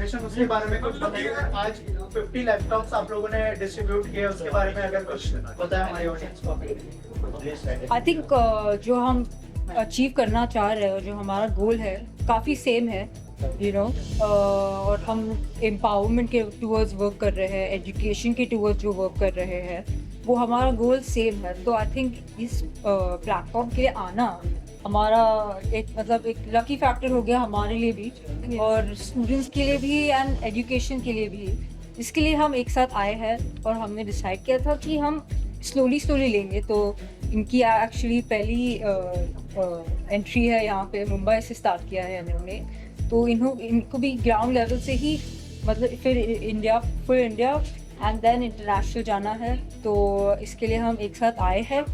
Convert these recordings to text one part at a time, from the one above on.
Foundation, उसके बारे में कुछ बताइए। आज 50 लैपटॉप्स आप लोगों ने डिस्ट्रीब्यूट किए, उसके बारे में अगर कुछ बताया हमारे ऑडियंस को। आई थिंक जो हम अचीव करना चाह रहे हैं और जो हमारा गोल है काफ़ी सेम है, और हम एम्पावरमेंट के टूवर्ड्स वर्क कर रहे हैं, एजुकेशन के टूवर्ड्स जो वर्क कर रहे हैं वो हमारा गोल सेम है। तो आई थिंक इस प्लेटफॉर्म के लिए आना हमारा एक लकी फैक्टर हो गया हमारे लिए भी और स्टूडेंट्स के लिए भी एंड एजुकेशन के लिए भी। इसके लिए हम एक साथ आए हैं और हमने डिसाइड किया था कि हम स्लोली लेंगे। तो इनकी एक्चुअली पहली एंट्री है यहाँ पे, मुंबई से स्टार्ट किया है इन्होंने। तो इनको भी ग्राउंड लेवल से ही फिर इंडिया एंड देन इंटरनेशनल जाना है। तो इसके लिए हम एक साथ आए हैं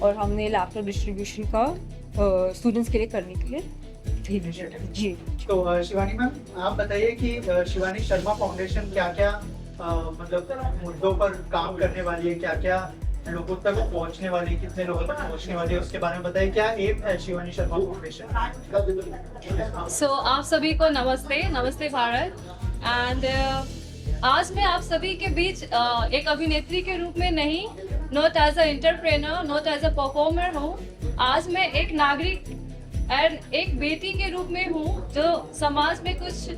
और हमने लैपटॉप डिस्ट्रीब्यूशन का स्टूडेंट्स के लिए करने के लिए जी। तो शिवानी मैम, आप बताइए कि शिवानी शर्मा फाउंडेशन क्या क्या मुद्दों पर काम करने वाली है, क्या क्या लोगों तक पहुंचने वाली, कितने लोगों तक पहुंचने वाली है, उसके बारे में बताइए। क्या एम है शिवानी शर्मा फाउंडेशन? सो आप सभी को नमस्ते भारत। एंड आज मैं आप सभी के बीच एक अभिनेत्री के रूप में नहीं, not as a entrepreneur, not as a performer हूँ। आज मैं एक नागरिक एंड एक बेटी के रूप में हूँ जो समाज में कुछ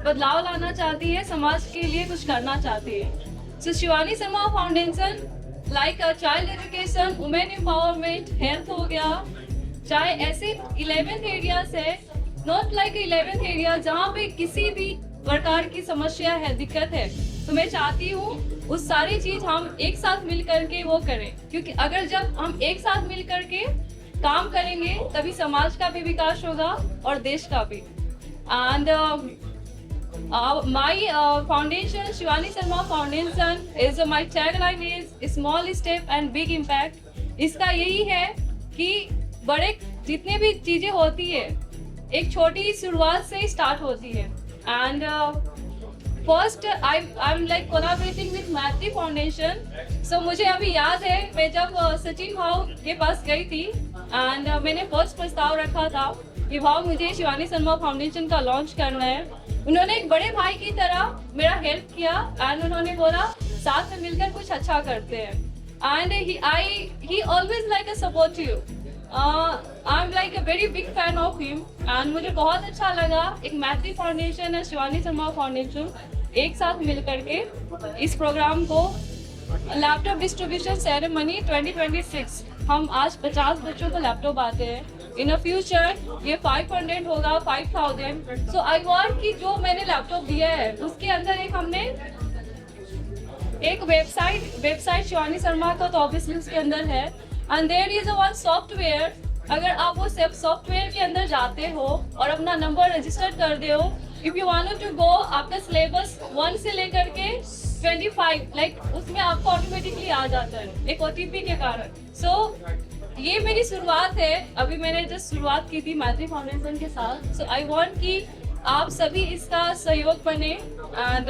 बदलाव लाना चाहती है, समाज के लिए कुछ करना चाहती है। So Shivani Sharma foundation like child education, women empowerment, health हो गया, चाहे ऐसे 11th एरियाज है, नॉट लाइक 11th एरिया जहाँ पे किसी भी प्रकार की समस्या है, दिक्कत है, तो मैं चाहती हूँ उस सारी चीज हम एक साथ मिल करके वो करें। क्योंकि अगर जब हम एक साथ मिल करके काम करेंगे तभी समाज का भी विकास होगा और देश का भी। And my foundation, Shivani Sharma Foundation, is my tagline is small step and big impact. इसका यही है कि बड़े जितने भी चीजें होती है एक छोटी शुरुआत से ही स्टार्ट होती है। And first I'm like collaborating with मैत्री फाउंडेशन। सो मुझे अभी याद है मैं जब सचिन भाव के पास गई थी एंड मैंने फर्स्ट प्रस्ताव रखा था कि भाव मुझे शिवानी शर्मा फाउंडेशन का लॉन्च करना है। उन्होंने एक बड़े भाई की तरह मेरा हेल्प किया एंड उन्होंने बोला साथ में मिलकर कुछ अच्छा करते हैं। And he always like a support you. I'm like a very big fan of him and मुझे बहुत अच्छा लगा एक मैत्री फाउंडेशन और शिवानी शर्मा फाउंडेशन एक साथ मिल करके इस प्रोग्राम को लैपटॉप डिस्ट्रीब्यूशन सेरेमनी 2026 हम आज 50 बच्चों को लैपटॉप आते हैं। इन अ फ्यूचर ये 500 होगा, 5000। सो आई वांट कि जो मैंने लैपटॉप दिया है उसके अंदर एक हमने एक वेबसाइट शिवानी शर्मा का तो ऑब्वियसली उसके अंदर है and there is a one software. अगर आप वो सॉफ्टवेयर के अंदर जाते हो और अपना नंबर रजिस्टर कर दे हो, if you want to go आपका सिलेबस 1 से लेकर के 25 लाइक उसमें आपको ऑटोमेटिकली आ जाता है एक OTP के कारण। सो ये मेरी शुरुआत है, अभी मैंने जस्ट शुरुआत की थी मैत्री फाउंडेशन के साथ। सो आई वांट कि आप सभी इसका सहयोग बने एंड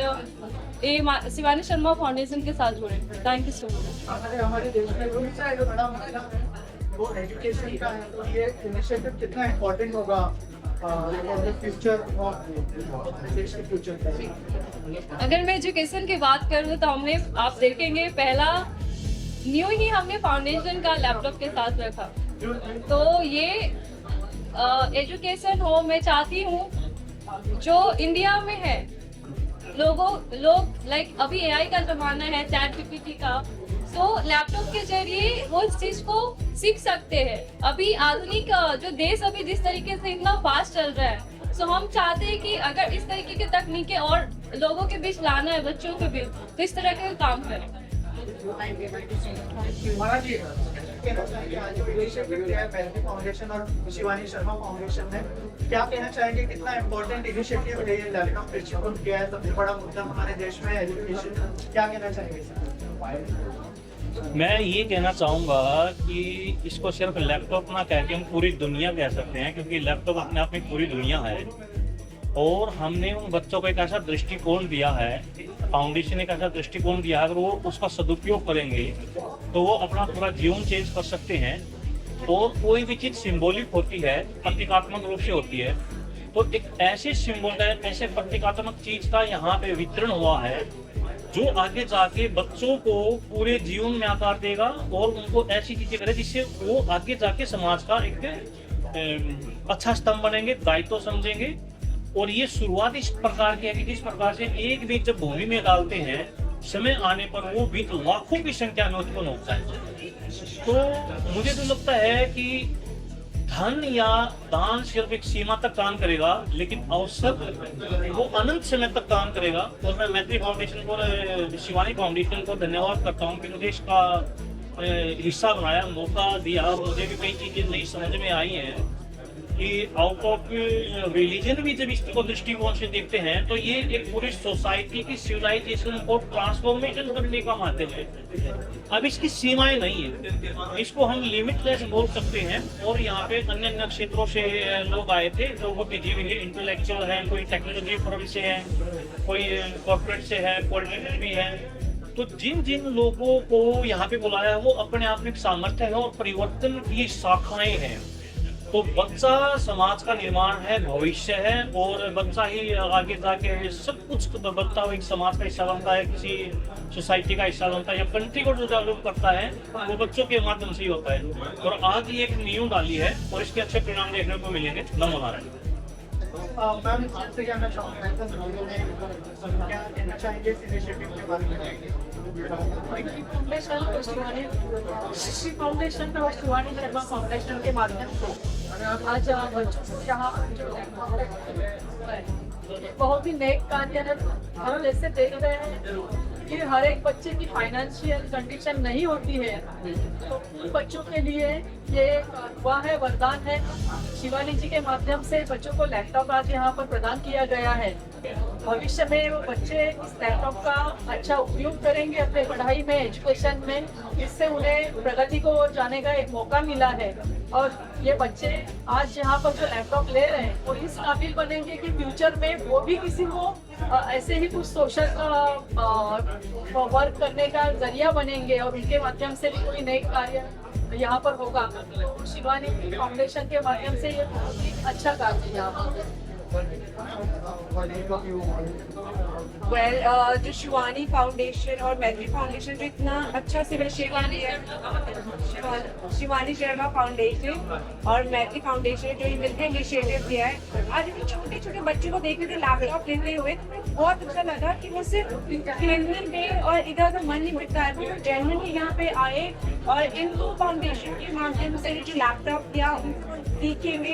ये शिवानी शर्मा फाउंडेशन के साथ जुड़े। Thank you so much. हमारे देश में वो एजुकेशन का है, तो ये इनिशिएटिव कितना इम्पोर्टेंट होगा फ्यूचर देश के फ्यूचर। अगर मैं एजुकेशन की बात करूँ तो हमने आप देखेंगे पहला न्यू ही हमने फाउंडेशन का लैपटॉप के साथ रखा। तो ये एजुकेशन हो, मैं चाहती हूँ जो इंडिया में है लोग लाइक अभी AI का जमाना है, चैट GPT का, तो लैपटॉप के जरिए वो इस चीज को सीख सकते हैं। अभी आधुनिक जो देश अभी जिस तरीके से इतना फास्ट चल रहा है, सो हम चाहते हैं कि अगर इस तरीके की तकनीकें और लोगों के बीच लाना है, बच्चों के बीच, तो इस तरह के काम करें। फाउंडेशन और शिवानी शर्मा फाउंडेशन ने क्या कहना चाहेंगे, कितना इम्पोर्टेंट इनिशिएटिव है ये लैपटॉप डिस्ट्रीब्यूट किया है, सबसे बड़ा मुद्दा हमारे देश में एजुकेशन, क्या कहना चाहेंगे? मैं ये कहना चाहूँगा कि इसको सिर्फ लैपटॉप ना कह के हम पूरी दुनिया कह सकते हैं, क्योंकि लैपटॉप अपने आप में पूरी दुनिया है। और हमने उन बच्चों को एक ऐसा दृष्टिकोण दिया है, फाउंडेशन एक ऐसा दृष्टिकोण दिया है, अगर वो उसका सदुपयोग करेंगे तो वो अपना पूरा जीवन चेंज कर सकते हैं। और कोई भी चीज़ सिंबॉलिक होती है, प्रतीकात्मक रूप से होती है, तो एक ऐसे सिंबल का, ऐसे प्रतीकात्मक चीज का यहाँ पे वितरण हुआ है जो आगे जाके बच्चों को पूरे जीवन में आकार देगा और उनको ऐसी चीजें करे जिससे वो आगे जाके समाज का एक अच्छा स्तंभ बनेंगे, दायित्व समझेंगे। और ये शुरुआत इस प्रकार की है कि जिस प्रकार से एक बीज जब भूमि में डालते हैं, समय आने पर वो बीज लाखों की संख्या में उत्पन्न होता है। तो मुझे तो लगता है कि धन या दान सिर्फ एक सीमा तक काम करेगा, लेकिन अवसर वो अनंत समय तक काम करेगा। और मैं मैत्री फाउंडेशन को, शिवानी फाउंडेशन को धन्यवाद करता हूँ कि मुझे इसका हिस्सा बनाया, मौका दिया। और मुझे भी कई चीजें नई समझ में आई हैं कि आउट ऑफ रिलीजन भी जब इसको दृष्टिकोण से देखते हैं तो ये एक पूरी सोसाइटी की सिविलाइजेशन को ट्रांसफॉर्मेशन करने का माध्यम है। अब इसकी सीमाएं नहीं है, इसको हम लिमिटलेस बोल सकते हैं। और यहाँ पे अन्य अन्य क्षेत्रों से लोग आए थे, जो वो इंटेलेक्चुअल है, कोई टेक्नोलॉजी फर्म से है, कोई कॉर्पोरेट से है, पॉलिटिक्स भी है। तो जिन जिन लोगों को यहाँ पे बुलाया वो अपने आप में एक सामर्थ्य है और परिवर्तन की शाखाएं हैं। तो बच्चा समाज का निर्माण है, भविष्य है, और बच्चा ही आगे जाके सब कुछ, बच्चा एक समाज का हिस्सा बनता है, किसी सोसाइटी का हिस्सा बनता है या कंट्री को जो डेवलप करता है वो बच्चों के माध्यम से ही होता है। और आज ये एक नींव डाली है और इसके अच्छे परिणाम देखने को मिलेंगे। नमो नारायण। मैम आपसे जानना चाहूँगा क्या कहना चाहेंगे इस इनिशिएटिव के बारे में? फाउंडेशन और शिवानी शर्मा फाउंडेशन के माध्यम से आज बच्चों को यहाँ बहुत ही नेक कार्य है। हम जैसे देख रहे हैं कि हर एक बच्चे की फाइनेंशियल कंडीशन नहीं होती है, तो उन बच्चों के लिए ये हुआ है, वरदान है। शिवानी जी के माध्यम से बच्चों को लैपटॉप आज यहाँ पर प्रदान किया गया है। भविष्य में वो बच्चे इस लैपटॉप का अच्छा उपयोग करेंगे अपने पढ़ाई में, एजुकेशन में। इससे उन्हें प्रगति को जाने का एक मौका मिला है। और ये बच्चे आज यहाँ पर जो लैपटॉप ले रहे हैं वो इस काबिल बनेंगे कि फ्यूचर में वो भी किसी को ऐसे ही कुछ सोशल वर्क करने का जरिया बनेंगे और उनके माध्यम से भी कोई नए कार्य यहाँ पर होगा। शिवानी फाउंडेशन के माध्यम से ये बहुत ही अच्छा कार्य है यहाँ पर। जो शिवानी फाउंडेशन और मैत्री फाउंडेशन जो इतना अच्छा सिविल शिवानी है, शिवानी शर्मा फाउंडेशन और मैत्री फाउंडेशन जो ये मिलकर इनिशिएटिव दिया है। आज इन छोटे छोटे बच्चों को देखने थे लैपटॉप लेते हुए, बहुत अच्छा लगा कि वो सिर्फ खेलने में और इधर उधर मन नहीं बिता है, वो जेन्युइनली यहाँ पे आए और इन दो फाउंडेशन के माध्यम से जो लैपटॉप दिया उनको सीखेंगे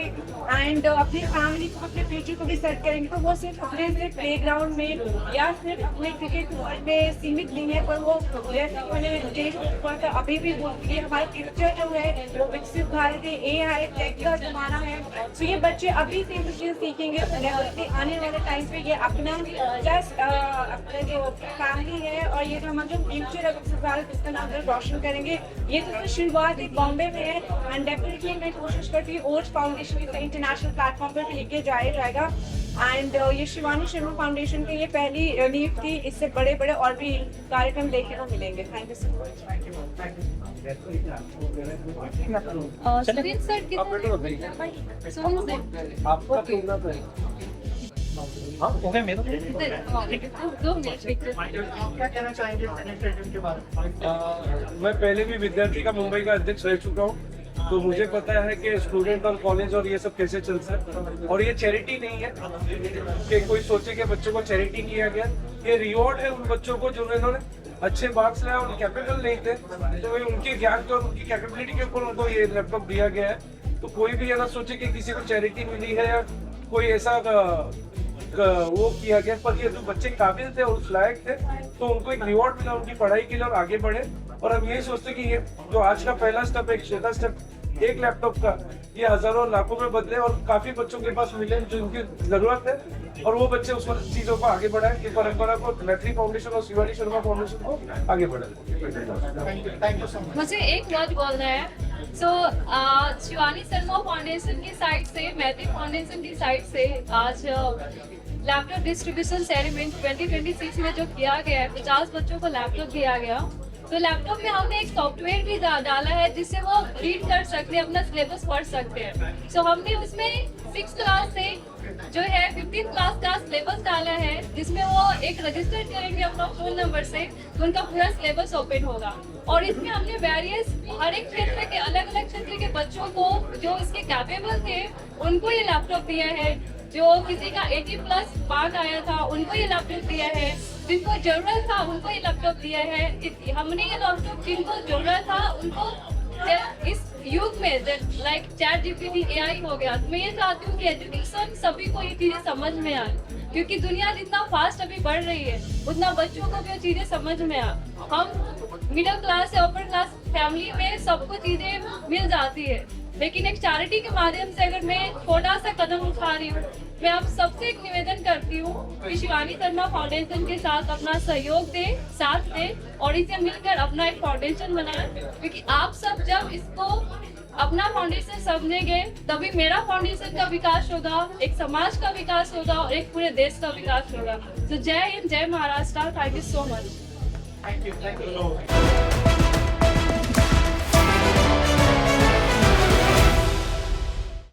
एंड अपनी फैमिली को, अपने फ्यूचर को भी सेट करेंगे। तो वो सिर्फ अपने प्ले ग्राउंड में या सिर्फ अपने क्रिकेट में सीमित नहीं है, पर वो जैसे मैंने देश में अभी भी बोलती है हमारा फ्यूचर जो है वो विकसित भारत है, AI टेक का जमाना है। तो ये बच्चे अभी से चीज़ सीखेंगे, आने वाले टाइम पे ये अपना जस्ट अपना जो फैमिली है और ये जो हमारा जो फ्यूचर है विकसित भारत, इसका नाम रोशन करेंगे। ये तो शुरुआत एक बॉम्बे में है एंड डेफिनेटली मैं कोशिश करती हूँ ओज फाउंडेशन इसे इंटरनेशनल प्लेटफॉर्म पर लेके जाएगा। एंड ये शिवानी शर्मा फाउंडेशन की ये पहली नींव थी, इससे बड़े बड़े और भी कार्यक्रम देखने को मिलेंगे। Thank you so much. Screen set क्या कहना चाहेंगे इस इनिशिएटिव के बारे में? मैं पहले भी विद्यार्थी का मुंबई का अध्यक्ष रह चुका हूँ, तो मुझे पता है कि स्टूडेंट और कॉलेज और ये सब कैसे चलता है। और ये चैरिटी नहीं है कि कोई सोचे कि बच्चों को चैरिटी किया गया, ये रिवॉर्ड है उन बच्चों को जो इन्होंने अच्छे मार्क्स लाए और कैपेबल नहीं थे, तो उनके ज्ञान और उनकी कैपेबिलिटी के ऊपर उनको ये लैपटॉप दिया गया है। तो कोई भी अगर सोचे कि किसी को चैरिटी मिली है या कोई ऐसा वो किया गया, पर ये जो बच्चे काबिल थे और उस लायक थे तो उनको एक रिवॉर्ड मिला उनकी पढ़ाई के लिए और आगे बढ़े। और हम यही सोचते कि ये जो आज का पहला स्टेप, एक छोटा स्टेप एक लैपटॉप का, ये हजारों और लाखों में बदले और काफी बच्चों के पास मिले जो उनकी जरूरत है और वो बच्चे उस चीजों को आगे बढ़ाए, कि परंपरा को मैत्री फाउंडेशन और शिवानी शर्मा फाउंडेशन को आगे बढ़ाए। Thank you so much. मुझे एक वर्ड बोलना है। शिवानी शर्मा फाउंडेशन की साइड से, मैत्री फाउंडेशन की साइड से आज लैपटॉप डिस्ट्रीब्यूशन सेरेमनी 2026 में जो किया गया है, 50 बच्चों को लैपटॉप दिया गया। तो लैपटॉप में हमने एक सॉफ्टवेयर भी डाला है जिससे वो रीड कर सकते हैं, अपना सिलेबस पढ़ सकते हैं। सो हमने उसमें 6th क्लास से जो है 15th क्लास का सिलेबस डाला है, जिसमें वो एक रजिस्टर करेंगे अपना फोन नंबर से, तो उनका पूरा सिलेबस ओपन होगा। और इसमें हमने वेरियस हर एक क्षेत्र के अलग अलग क्षेत्र के बच्चों को जो इसके कैपेबल थे उनको ये लैपटॉप दिया है। जो किसी का 80+ मार्क आया था उनको ये लैपटॉप दिया है, जिनको जरूरत था उनको ये लैपटॉप दिया है। हमने ये लैपटॉप जिनको जरूरत था उनको इस युग में लाइक चैट जीपीटी AI हो गया, तो मैं ये चाहती हूँ कि एजुकेशन सभी को ये चीजें समझ में आए, क्योंकि दुनिया जितना फास्ट अभी बढ़ रही है उतना बच्चों को भी ये चीजें समझ में आए। हम मिडिल क्लास से अपर क्लास फैमिली में सबको चीजें मिल जाती है, लेकिन एक चैरिटी के माध्यम से अगर मैं छोटा सा कदम उठा रही हूँ, मैं आप सबसे एक निवेदन करती हूँ कि शिवानी शर्मा फाउंडेशन के साथ अपना सहयोग दे, साथ दे और इसे मिलकर अपना एक फाउंडेशन बनाए, क्योंकि आप सब जब इसको अपना फाउंडेशन समझेंगे तभी मेरा फाउंडेशन का विकास होगा, एक समाज का विकास होगा और एक पूरे देश का विकास होगा। तो जय हिंद, जय Maharashtra, thank you so much. Thank you.